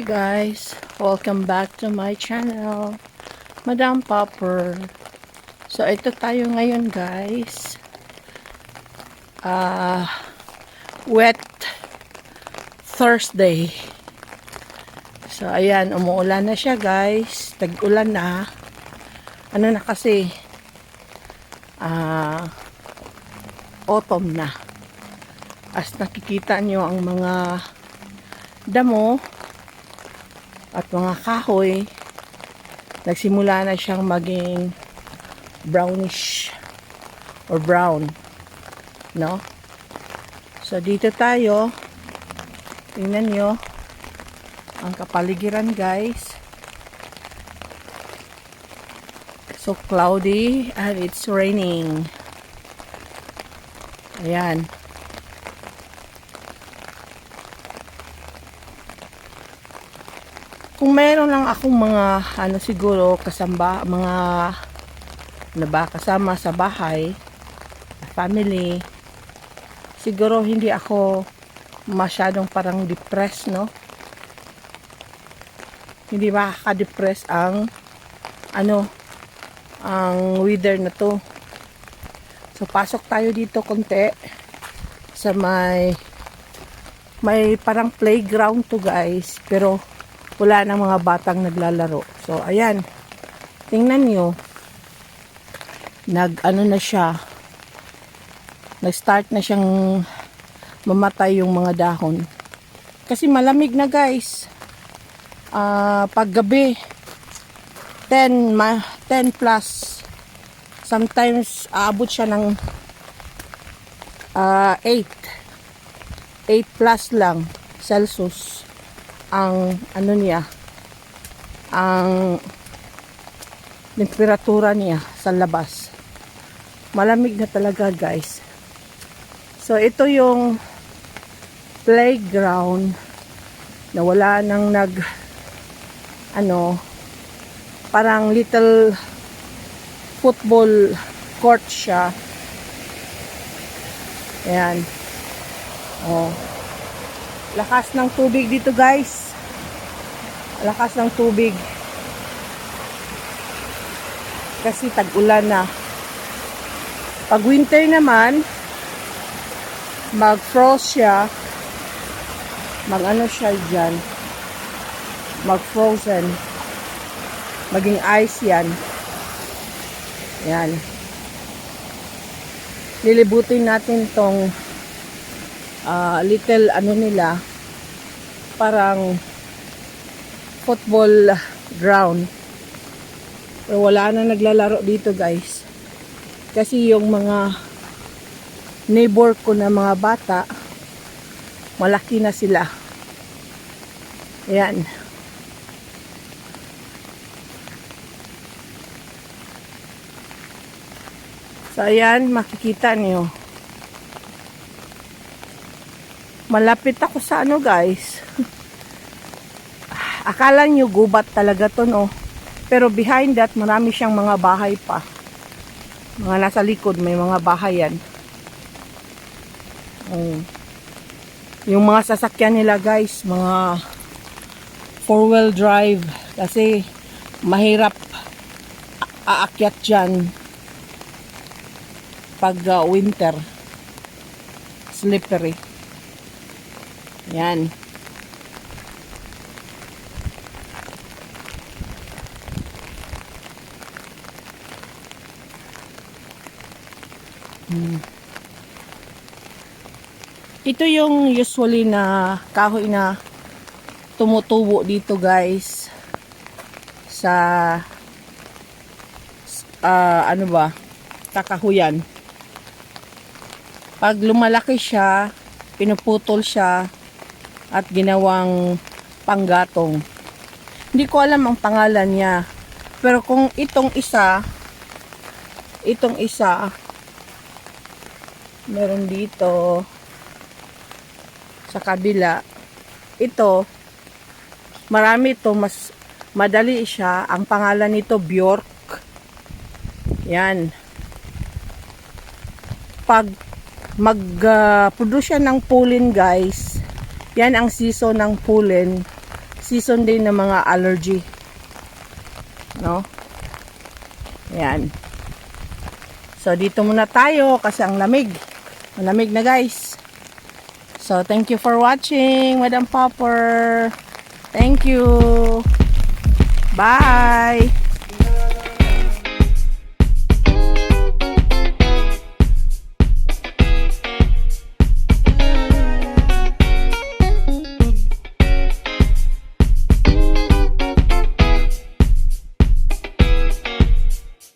Hi guys, welcome back to my channel, Madam Popper. So ito tayo ngayon guys, wet Thursday. So ayan, umuulan na siya guys, tag-ulan na. Ano na kasi, autumn na. As nakikita nyo ang mga damo at mga kahoy, nagsimula na siyang maging brownish or brown, no? So dito tayo, tingnan nyo ang kapaligiran guys. So cloudy and it's raining. Ayan. Kung meron lang akong mga siguro kasama kasama sa bahay, family, siguro hindi ako masyadong parang depressed, no? Hindi makaka-depress ang ang weather na to. So pasok tayo dito konti sa may parang playground to guys, pero wala nang mga batang naglalaro. So ayan, tingnan nyo, na siya, nag-start na siyang mamatay yung mga dahon kasi malamig na guys. Paggabi 10 plus, sometimes aabot siya ng 8 plus lang Celsius ang niya, ang temperatura niya sa labas. Malamig na talaga guys. So ito yung playground na wala nang parang little football court siya. Ayan. Lakas ng tubig dito guys. Lakas ng tubig. Kasi tag-ulan na. Pag winter naman, mag-frost siya. Siya dyan. Mag-frozen. Maging ice yan. Yan. Lilibutin natin tong little nila, parang football ground, pero wala na naglalaro dito guys kasi yung mga neighbor ko na mga bata malaki na sila. Ayan. So ayan, makikita niyo. Malapit ako sa guys. Akala nyo gubat talaga to, no? Pero behind that, marami siyang mga bahay pa. Mga nasa likod, may mga bahay yan. Yung mga sasakyan nila guys, mga 4-wheel drive. Kasi mahirap aakyat dyan pag winter. Slippery. Yan. Ito yung usually na kahoy na tumutubo dito guys sa kakahuyan. Pag lumalaki siya, pinuputol siya at ginawang panggatong. Hindi ko alam ang pangalan niya. Pero kung itong isa meron dito sa kabila, ito marami ito, mas madali siya. Ang pangalan nito Bjork. Yan. Pag mag-produce siya ng pollen guys, yan ang season ng pollen season din ng mga allergy. No? Ayan. So, dito muna tayo kasi ang lamig. Malamig na guys. So, thank you for watching, Madam Popper. Thank you. Bye.